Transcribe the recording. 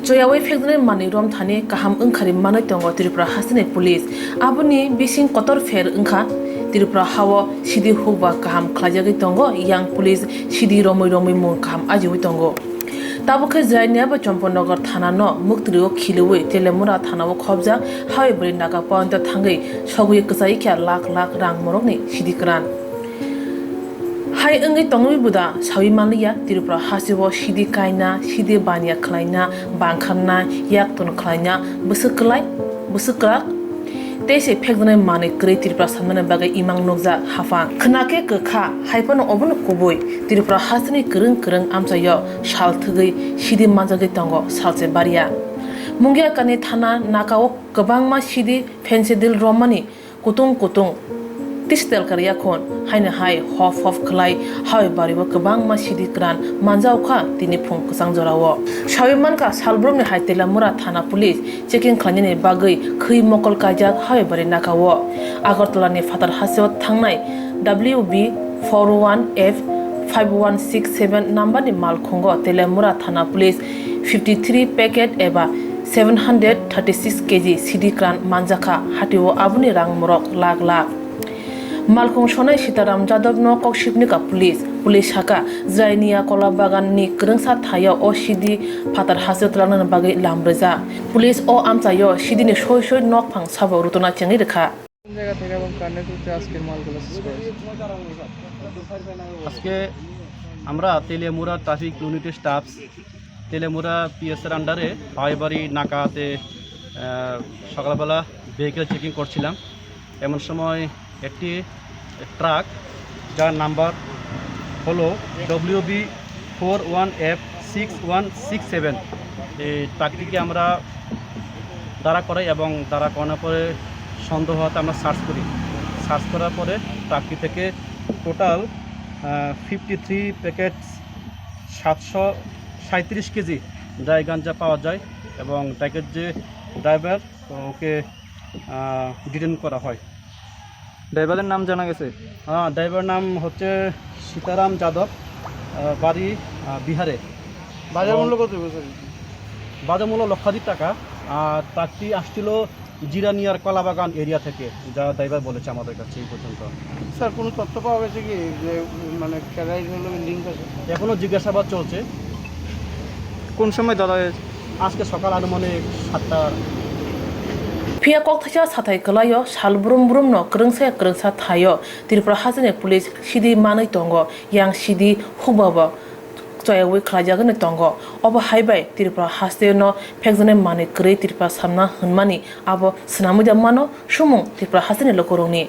Joyawe fekdane mani rom thani kaham ungkhari manai tongo Tripura hasini police abuni bising kotor fer ungkha Tripura hawo sidi hukba kaham khlajagi tongo yang police sidi romoi mung kaham ajiwi tongo tabukhe jainiya ba Champannagar thana no muktrio khilewe telemura thana o khobja hawe bri naga pawnta thangai sogui ksai kya lakh rang morokni sidi kran hai engai tongwi buda sawi manliya Tripura hasibo sidi kaina sidi bania khlaina bangkhanna yak ton khlaina busukrak tese phekdane mane kre Tripura samna bagai imang nokja hafa khnake kha haipano obon kuboi Tripura hasini krung amsayo salthgai sidi manjagi tongo salse baria mungya kane thana nakao kabangma sidi fensedil romani kutung tistel karya khon haina hai hof khlai hawi baribo kabangma sidi kran manjau kha tini phung kusang jorawo shawiman ka salbrum ni haitela mura thana police checking khlani bagai khoi mokol kajak hawi bari nakawo agartala ni fatar hasio thangnai WB 41F 5167 number ni mal khongo telemura thana police 53 packet eba 736 kg sidi kran manjaka hatiwo abuni rang morok lakh Malkhong Shonai Sitaram Jadov no Kokshipni ka police haka Zainiya Kola Bagan ni krungsa thaya o sidi fatar hasio tlanan bagai lambreza police o amchayo sidi ni shoi nok phang sabo rutuna chengi rekha জায়গা থেকে এবং কানে তুলতে আজকে মালগুলো শেষ করেছি আজকে আমরা Teliamura traffic unit staff Teliamura পিএসের আন্ডারে হাওয়াইবাড়ি নাকাতে সকালবেলা ভেহিকেল চেকিং করছিলাম এমন সময় একটি ট্রাক যার নাম্বার হলো WB 41F 6167 এই ট্রাকটিকে আমরা দাঁড়া করাই এবং দাঁড়া করানোর পরে সন্দেহ হতে আমরা সার্চ করার পরে ট্রাকটি থেকে টোটাল 53 প্যাকেট 737 কেজি ড্রাই গাঞ্জা পাওয়া যায় এবং ট্রাকের যে ড্রাইভার ওকে ডিটেইন করা হয়। ড্রাইভারের নাম জানা গেছে? হ্যাঁ, ড্রাইভার নাম হচ্ছে সীতারাম যাদব, বাড়ি বিহারে। বাজার মূল্য কত? বাজার মূল্য লক্ষাধিক টাকা। আর ট্রাকটি আসছিল জিরানিয়ার কলাবাগান এরিয়া থেকে, যা ড্রাইভার বলেছে আমাদের কাছে এই পর্যন্ত। স্যার কোনো তথ্য পাওয়া গেছে কি যে মানে ক্যারাইর হলো লিঙ্ক আছে? এখনও জিজ্ঞাসাবাদ চলছে। কোন সময় ধরা হয়েছে? আজকে সকাল আনুমানিক 7টা। Pia kok thaja sathai kalayo salbrum no krungsa thayo Tripura hasini police sidi manai tongo yang sidi hubaba Joyawe khlajagani tongo obo haibai Tripura haste no phekjane mane kre Tripura samna hunmani abo snamuja mano sumung Tripura hasini lokorongni